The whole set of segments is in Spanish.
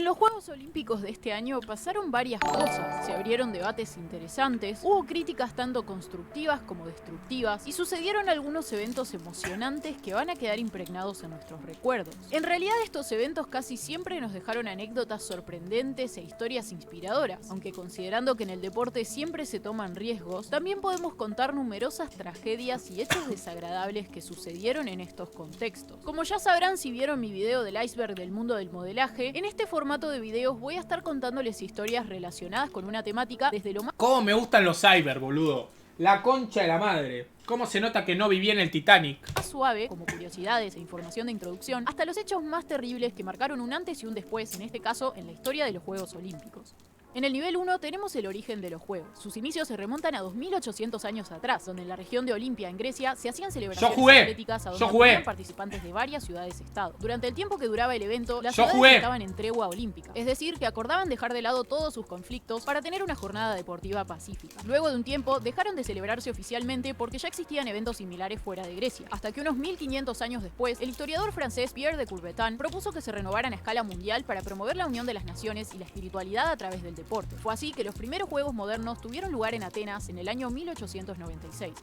En los Juegos Olímpicos de este año pasaron varias cosas, se abrieron debates interesantes, hubo críticas tanto constructivas como destructivas y sucedieron algunos eventos emocionantes que van a quedar impregnados en nuestros recuerdos. En realidad estos eventos casi siempre nos dejaron anécdotas sorprendentes e historias inspiradoras, aunque considerando que en el deporte siempre se toman riesgos, también podemos contar numerosas tragedias y hechos desagradables que sucedieron en estos contextos. Como ya sabrán si vieron mi video del iceberg del mundo del modelaje, en este formato de videos voy a estar contándoles historias relacionadas con una temática desde lo más... ¿Cómo me gustan los cyber, boludo? La concha de la madre. ¿Cómo se nota que no viví en el Titanic? Más suave, como curiosidades e información de introducción, hasta los hechos más terribles que marcaron un antes y un después, en este caso, en la historia de los Juegos Olímpicos. En el nivel 1 tenemos el origen de los Juegos. Sus inicios se remontan a 2800 años atrás, donde en la región de Olimpia, en Grecia, se hacían celebraciones atléticas a donde acudían participantes de varias ciudades-estado. Durante el tiempo que duraba el evento, las ciudades estaban en tregua olímpica, es decir, que acordaban dejar de lado todos sus conflictos para tener una jornada deportiva pacífica. Luego de un tiempo, dejaron de celebrarse oficialmente porque ya existían eventos similares fuera de Grecia, hasta que unos 1500 años después, el historiador francés Pierre de Coubertin propuso que se renovaran a escala mundial para promover la unión de las naciones y la espiritualidad a través del deporte. Fue así que los primeros Juegos modernos tuvieron lugar en Atenas en el año 1896.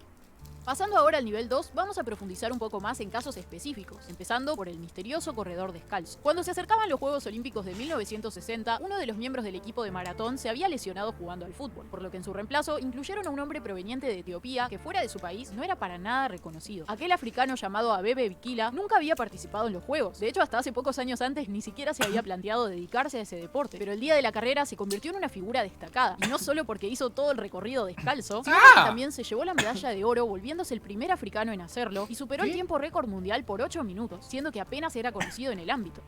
Pasando ahora al nivel 2, vamos a profundizar un poco más en casos específicos, empezando por el misterioso corredor descalzo. Cuando se acercaban los Juegos Olímpicos de 1960, uno de los miembros del equipo de maratón se había lesionado jugando al fútbol, por lo que en su reemplazo incluyeron a un hombre proveniente de Etiopía que fuera de su país no era para nada reconocido. Aquel africano llamado Abebe Bikila nunca había participado en los Juegos, de hecho hasta hace pocos años antes ni siquiera se había planteado dedicarse a ese deporte, pero el día de la carrera se convirtió en una figura destacada, y no solo porque hizo todo el recorrido descalzo, sino que también se llevó la medalla de oro volviendo el primer africano en hacerlo y superó el tiempo récord mundial por 8 minutos, siendo que apenas era conocido en el ámbito.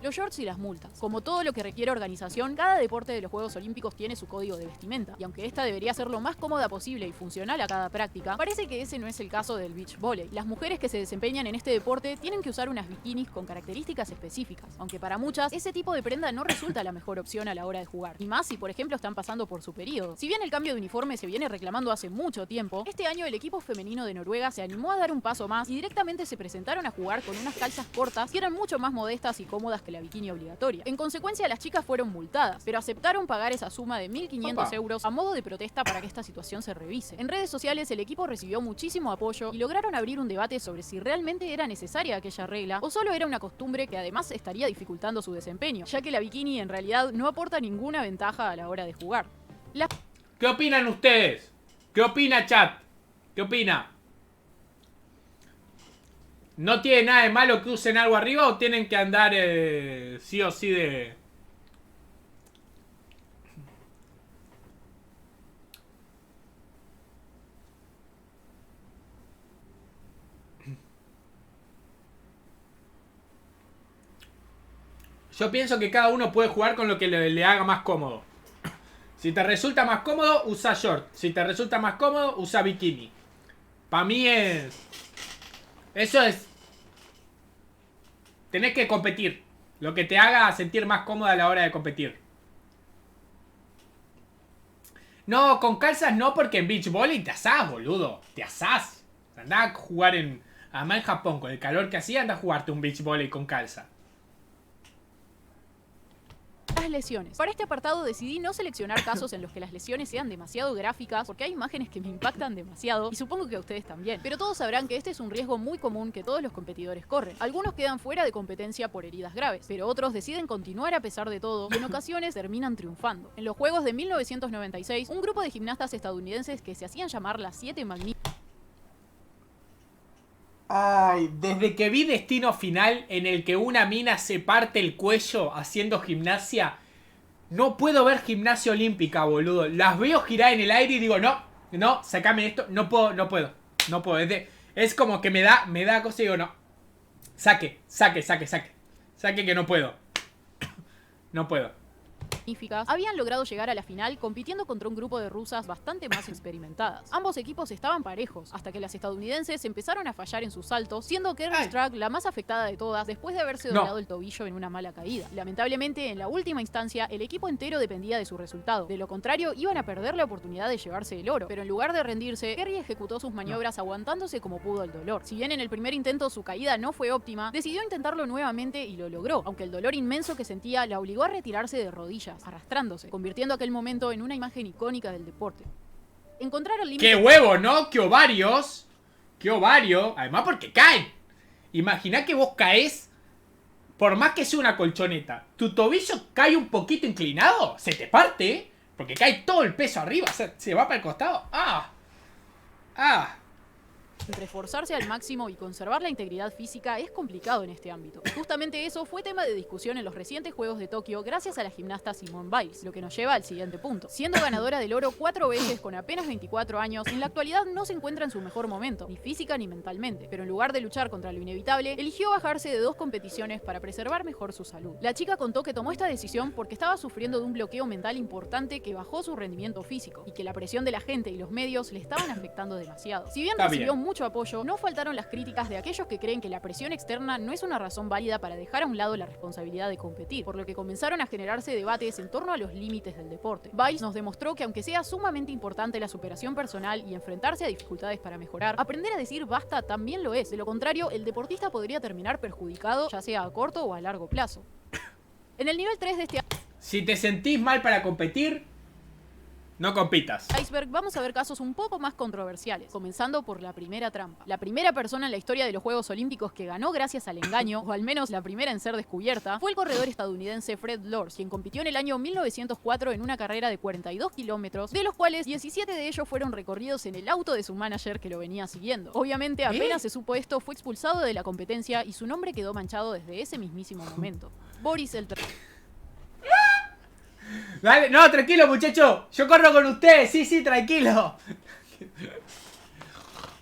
Los shorts y las multas. Como todo lo que requiere organización, cada deporte de los Juegos Olímpicos tiene su código de vestimenta, y aunque esta debería ser lo más cómoda posible y funcional a cada práctica, parece que ese no es el caso del beach volley. Las mujeres que se desempeñan en este deporte tienen que usar unas bikinis con características específicas, aunque para muchas ese tipo de prenda no resulta la mejor opción a la hora de jugar, y más si por ejemplo están pasando por su periodo. Si bien el cambio de uniforme se viene reclamando hace mucho tiempo, este año el equipo femenino de Noruega se animó a dar un paso más y directamente se presentaron a jugar con unas calzas cortas que eran mucho más modestas y cómodas que la bikini obligatoria. En consecuencia, las chicas fueron multadas, pero aceptaron pagar esa suma de 1.500 euros a modo de protesta para que esta situación se revise. En redes sociales, el equipo recibió muchísimo apoyo y lograron abrir un debate sobre si realmente era necesaria aquella regla o solo era una costumbre que además estaría dificultando su desempeño, ya que la bikini en realidad no aporta ninguna ventaja a la hora de jugar. ¿Qué opinan ustedes? ¿Qué opina, chat? ¿Qué opina? ¿No tiene nada de malo que usen algo arriba o tienen que andar sí o sí de...? Yo pienso que cada uno puede jugar con lo que le haga más cómodo. Si te resulta más cómodo, usa short. Si te resulta más cómodo, usa bikini. Para mí es... Eso es... Tenés que competir. Lo que te haga sentir más cómoda a la hora de competir. No, con calzas no, porque en beach volley te asás, boludo. Te asás. Andá a jugar en... Además en Japón, con el calor que hacía, anda a jugarte un beach volley con calza. Las lesiones. Para este apartado decidí no seleccionar casos en los que las lesiones sean demasiado gráficas, porque hay imágenes que me impactan demasiado y supongo que a ustedes también. Pero todos sabrán que este es un riesgo muy común que todos los competidores corren. Algunos quedan fuera de competencia por heridas graves, pero otros deciden continuar a pesar de todo y en ocasiones terminan triunfando. En los Juegos de 1996, un grupo de gimnastas estadounidenses que se hacían llamar las 7 magníficas. Ay, desde que vi Destino Final en el que una mina se parte el cuello haciendo gimnasia, no puedo ver gimnasia olímpica, boludo. Las veo girar en el aire y digo, no, no, sacame esto, no puedo, no puedo, no puedo. Es como que me da cosa y digo, no. Saque que no puedo. No puedo. magníficas, habían logrado llegar a la final compitiendo contra un grupo de rusas bastante más experimentadas. Ambos equipos estaban parejos, hasta que las estadounidenses empezaron a fallar en sus saltos, siendo Kerry Strug la más afectada de todas después de haberse doblado el tobillo en una mala caída. Lamentablemente, en la última instancia, el equipo entero dependía de su resultado. De lo contrario, iban a perder la oportunidad de llevarse el oro, pero en lugar de rendirse, Kerry ejecutó sus maniobras aguantándose como pudo el dolor. Si bien en el primer intento su caída no fue óptima, decidió intentarlo nuevamente y lo logró, aunque el dolor inmenso que sentía la obligó a retirarse de rodillas, arrastrándose, convirtiendo aquel momento en una imagen icónica del deporte. Encontrar el límite... ¡Qué huevo, ¿no? ¡Qué ovarios! ¡Qué ovario! Además porque caen. Imagina que vos caes, por más que sea una colchoneta, tu tobillo cae un poquito inclinado, se te parte, ¿eh? Porque cae todo el peso arriba, o sea, se va para el costado. ¡Ah! ¡Ah! Entre esforzarse al máximo y conservar la integridad física es complicado en este ámbito. Y justamente eso fue tema de discusión en los recientes Juegos de Tokio gracias a la gimnasta Simone Biles, lo que nos lleva al siguiente punto. Siendo ganadora del oro 4 veces con apenas 24 años, en la actualidad no se encuentra en su mejor momento, ni física ni mentalmente, pero en lugar de luchar contra lo inevitable, eligió bajarse de 2 competiciones para preservar mejor su salud. La chica contó que tomó esta decisión porque estaba sufriendo de un bloqueo mental importante que bajó su rendimiento físico, y que la presión de la gente y los medios le estaban afectando demasiado. Si bien recibió mucho apoyo, no faltaron las críticas de aquellos que creen que la presión externa no es una razón válida para dejar a un lado la responsabilidad de competir, por lo que comenzaron a generarse debates en torno a los límites del deporte. Biles nos demostró que aunque sea sumamente importante la superación personal y enfrentarse a dificultades para mejorar, aprender a decir basta también lo es. De lo contrario, el deportista podría terminar perjudicado, ya sea a corto o a largo plazo. En el nivel 3 de este... Si te sentís mal para competir, no compitas. Iceberg, vamos a ver casos un poco más controversiales, comenzando por la primera trampa. La primera persona en la historia de los Juegos Olímpicos que ganó gracias al engaño, o al menos la primera en ser descubierta, fue el corredor estadounidense Fred Lorz, quien compitió en el año 1904 en una carrera de 42 kilómetros, de los cuales 17 de ellos fueron recorridos en el auto de su manager que lo venía siguiendo. Obviamente, apenas se supo esto, fue expulsado de la competencia y su nombre quedó manchado desde ese mismísimo momento. Boris el Dale, no, tranquilo, muchacho. Yo corro con usted. Sí, tranquilo.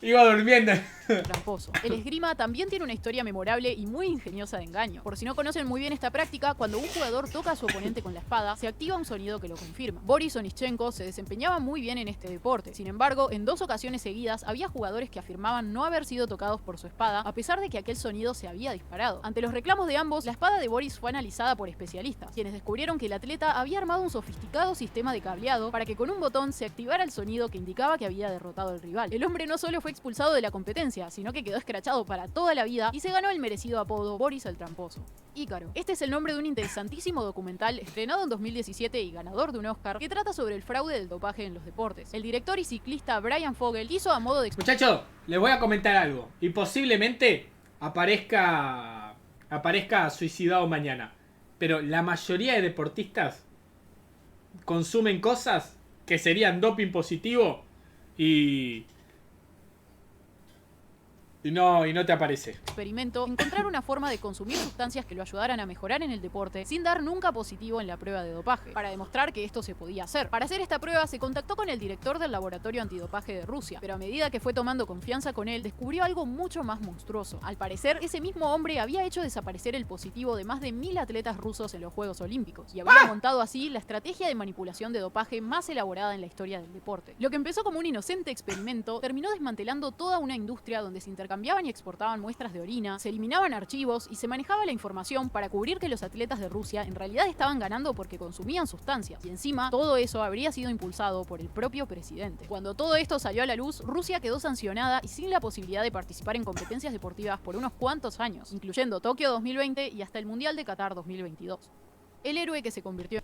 Iba durmiendo. tramposo. El esgrima también tiene una historia memorable y muy ingeniosa de engaño. Por si no conocen muy bien esta práctica, cuando un jugador toca a su oponente con la espada, se activa un sonido que lo confirma. Boris Onischenko se desempeñaba muy bien en este deporte. Sin embargo, en 2 ocasiones seguidas había jugadores que afirmaban no haber sido tocados por su espada, a pesar de que aquel sonido se había disparado. Ante los reclamos de ambos, la espada de Boris fue analizada por especialistas, quienes descubrieron que el atleta había armado un sofisticado sistema de cableado para que con un botón se activara el sonido que indicaba que había derrotado al rival. El hombre no solo fue expulsado de la competencia, sino que quedó escrachado para toda la vida y se ganó el merecido apodo Boris el Tramposo. Ícaro. Este es el nombre de un interesantísimo documental estrenado en 2017 y ganador de un Oscar que trata sobre el fraude del dopaje en los deportes. El director y ciclista Brian Fogel hizo a modo de... Muchachos, les voy a comentar algo y posiblemente aparezca suicidado mañana, pero la mayoría de deportistas consumen cosas que serían doping positivo y no te aparece. Experimento, encontrar una forma de consumir sustancias que lo ayudaran a mejorar en el deporte sin dar nunca positivo en la prueba de dopaje, para demostrar que esto se podía hacer. Para hacer esta prueba se contactó con el director del laboratorio antidopaje de Rusia, pero a medida que fue tomando confianza con él, descubrió algo mucho más monstruoso. Al parecer, ese mismo hombre había hecho desaparecer el positivo de más de 1000 atletas rusos en los Juegos Olímpicos, y había montado así la estrategia de manipulación de dopaje más elaborada en la historia del deporte. Lo que empezó como un inocente experimento, terminó desmantelando toda una industria donde se intercambiaban y exportaban muestras de orina, se eliminaban archivos y se manejaba la información para cubrir que los atletas de Rusia en realidad estaban ganando porque consumían sustancias. Y encima, todo eso habría sido impulsado por el propio presidente. Cuando todo esto salió a la luz, Rusia quedó sancionada y sin la posibilidad de participar en competencias deportivas por unos cuantos años, incluyendo Tokio 2020 y hasta el Mundial de Qatar 2022. El héroe que se convirtió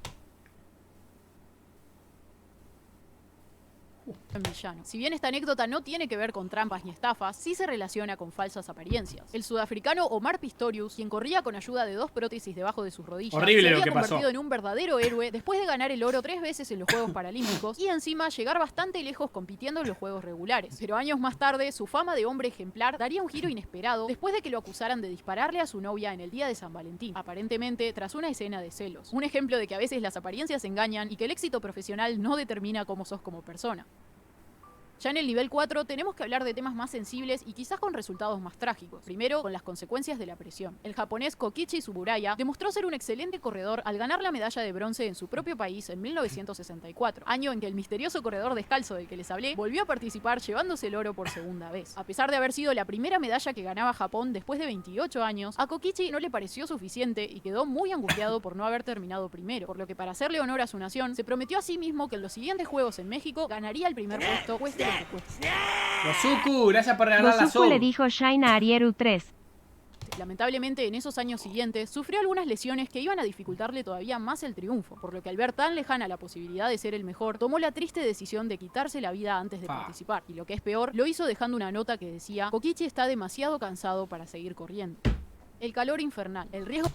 en villano. Si bien esta anécdota no tiene que ver con trampas ni estafas, sí se relaciona con falsas apariencias. El sudafricano Omar Pistorius, quien corría con ayuda de 2 prótesis debajo de sus rodillas, horrible se había lo que convertido pasó en un verdadero héroe después de ganar el oro 3 veces en los Juegos Paralímpicos y encima llegar bastante lejos compitiendo en los Juegos regulares. Pero años más tarde, su fama de hombre ejemplar daría un giro inesperado después de que lo acusaran de dispararle a su novia en el día de San Valentín, aparentemente tras una escena de celos. Un ejemplo de que a veces las apariencias engañan y que el éxito profesional no determina cómo sos como persona. Ya en el nivel 4 tenemos que hablar de temas más sensibles y quizás con resultados más trágicos. Primero, con las consecuencias de la presión. El japonés Kokichi Tsuburaya demostró ser un excelente corredor al ganar la medalla de bronce en su propio país en 1964, año en que el misterioso corredor descalzo del que les hablé volvió a participar llevándose el oro por segunda vez. A pesar de haber sido la primera medalla que ganaba Japón después de 28 años, a Kokichi no le pareció suficiente y quedó muy angustiado por no haber terminado primero, por lo que para hacerle honor a su nación, se prometió a sí mismo que en los siguientes Juegos en México ganaría el primer puesto, cueste lo que cueste. Gosuku, gracias por regalar la Gosuku le dijo Shine a Arieru 3. Lamentablemente, en esos años siguientes, sufrió algunas lesiones que iban a dificultarle todavía más el triunfo, por lo que al ver tan lejana la posibilidad de ser el mejor, tomó la triste decisión de quitarse la vida antes de participar. Y lo que es peor, lo hizo dejando una nota que decía: Kokichi está demasiado cansado para seguir corriendo. El calor infernal, el riesgo...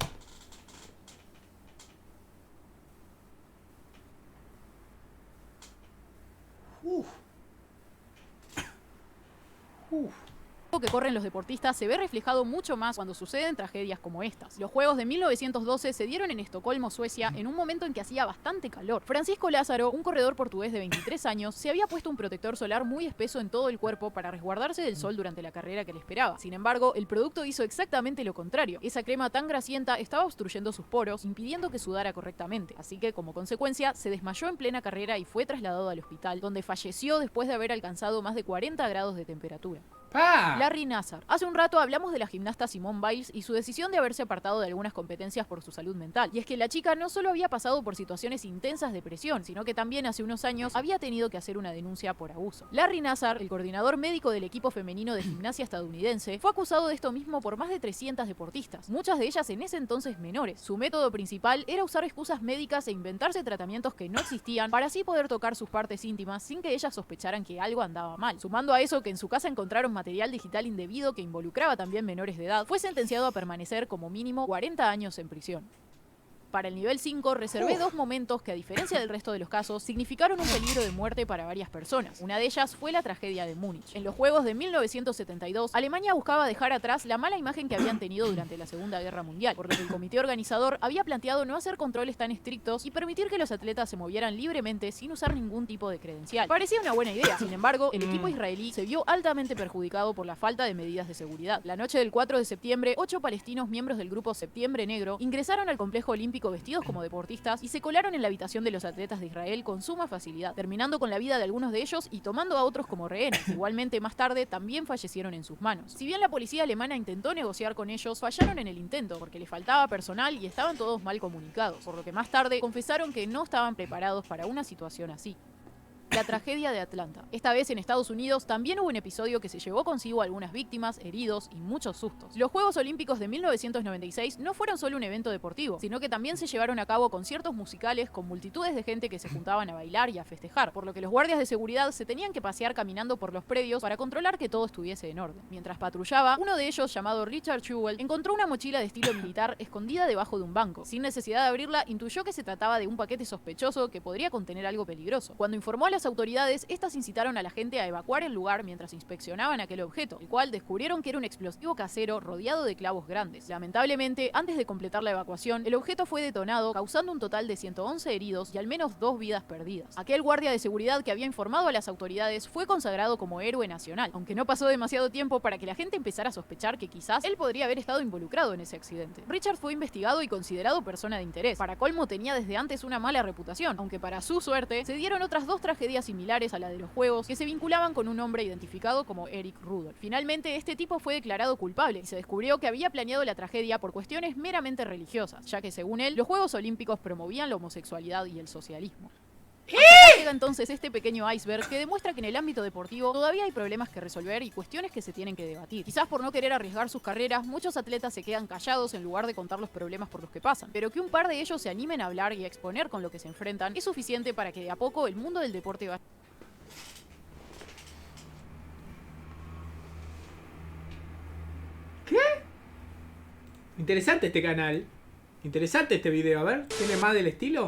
que corren los deportistas se ve reflejado mucho más cuando suceden tragedias como estas. Los Juegos de 1912 se dieron en Estocolmo, Suecia, en un momento en que hacía bastante calor. Francisco Lázaro, un corredor portugués de 23 años, se había puesto un protector solar muy espeso en todo el cuerpo para resguardarse del sol durante la carrera que le esperaba. Sin embargo, el producto hizo exactamente lo contrario. Esa crema tan grasienta estaba obstruyendo sus poros, impidiendo que sudara correctamente. Así que, como consecuencia, se desmayó en plena carrera y fue trasladado al hospital, donde falleció después de haber alcanzado más de 40 grados de temperatura. Larry Nassar. Hace un rato hablamos de la gimnasta Simone Biles y su decisión de haberse apartado de algunas competencias por su salud mental. Y es que la chica no solo había pasado por situaciones intensas de presión, sino que también hace unos años había tenido que hacer una denuncia por abuso. Larry Nassar, el coordinador médico del equipo femenino de gimnasia estadounidense, fue acusado de esto mismo por más de 300 deportistas, muchas de ellas en ese entonces menores. Su método principal era usar excusas médicas e inventarse tratamientos que no existían para así poder tocar sus partes íntimas sin que ellas sospecharan que algo andaba mal. Sumando a eso que en su casa encontraron material digital indebido que involucraba también menores de edad, fue sentenciado a permanecer como mínimo 40 años en prisión. Para el nivel 5 reservé dos momentos que, a diferencia del resto de los casos, significaron un peligro de muerte para varias personas. Una de ellas fue la tragedia de Múnich. En los Juegos de 1972, Alemania buscaba dejar atrás la mala imagen que habían tenido durante la Segunda Guerra Mundial, por lo que el comité organizador había planteado no hacer controles tan estrictos y permitir que los atletas se movieran libremente sin usar ningún tipo de credencial. Parecía una buena idea, sin embargo, el equipo israelí se vio altamente perjudicado por la falta de medidas de seguridad. La noche del 4 de septiembre, 8 palestinos miembros del grupo Septiembre Negro ingresaron al complejo olímpico vestidos como deportistas y se colaron en la habitación de los atletas de Israel con suma facilidad, terminando con la vida de algunos de ellos y tomando a otros como rehenes. Igualmente, más tarde, también fallecieron en sus manos. Si bien la policía alemana intentó negociar con ellos, fallaron en el intento porque les faltaba personal y estaban todos mal comunicados, por lo que más tarde confesaron que no estaban preparados para una situación así. La tragedia de Atlanta. Esta vez en Estados Unidos también hubo un episodio que se llevó consigo algunas víctimas, heridos y muchos sustos. Los Juegos Olímpicos de 1996 no fueron solo un evento deportivo, sino que también se llevaron a cabo conciertos musicales con multitudes de gente que se juntaban a bailar y a festejar, por lo que los guardias de seguridad se tenían que pasear caminando por los predios para controlar que todo estuviese en orden. Mientras patrullaba, uno de ellos, llamado Richard Jewell, encontró una mochila de estilo militar escondida debajo de un banco. Sin necesidad de abrirla, intuyó que se trataba de un paquete sospechoso que podría contener algo peligroso. Cuando informó a las autoridades, estas incitaron a la gente a evacuar el lugar mientras inspeccionaban aquel objeto, el cual descubrieron que era un explosivo casero rodeado de clavos grandes. Lamentablemente, antes de completar la evacuación, el objeto fue detonado, causando un total de 111 heridos y al menos 2 vidas perdidas. Aquel guardia de seguridad que había informado a las autoridades fue consagrado como héroe nacional, aunque no pasó demasiado tiempo para que la gente empezara a sospechar que quizás él podría haber estado involucrado en ese accidente. Richard fue investigado y considerado persona de interés. Para colmo, tenía desde antes una mala reputación, aunque para su suerte se dieron otras 2 tragedias similares a la de los Juegos que se vinculaban con un hombre identificado como Eric Rudolph. Finalmente, este tipo fue declarado culpable y se descubrió que había planeado la tragedia por cuestiones meramente religiosas, ya que según él, los Juegos Olímpicos promovían la homosexualidad y el socialismo. Hasta acá llega entonces este pequeño iceberg que demuestra que en el ámbito deportivo todavía hay problemas que resolver y cuestiones que se tienen que debatir. Quizás por no querer arriesgar sus carreras, muchos atletas se quedan callados en lugar de contar los problemas por los que pasan, pero que un par de ellos se animen a hablar y a exponer con lo que se enfrentan es suficiente para que de a poco el mundo del deporte vaya... Interesante este canal. Interesante este video. A ver, ¿tiene más del estilo?